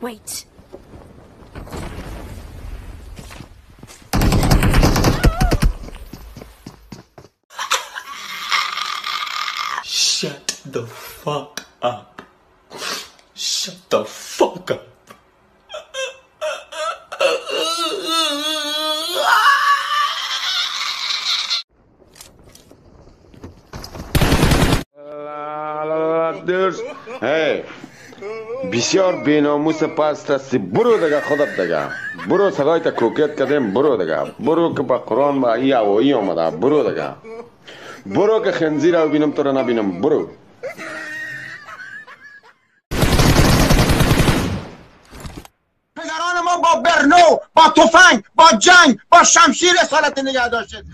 Wait. Shut the fuck up. Shut the fuck up. Hey, بسیار بیناموس پست هستی. برو دیگه خودت دیگه. برو صدای تا کوکت کردیم. برو دیگه. برو که با قرآن با ای هوایی آمده. برو دیگه. برو که خنزیر رو بینم تو رو نبینم. برو. پدران ما با برنو، با تفنگ، با جنگ، با شمشیر اصالت نگه داشتید.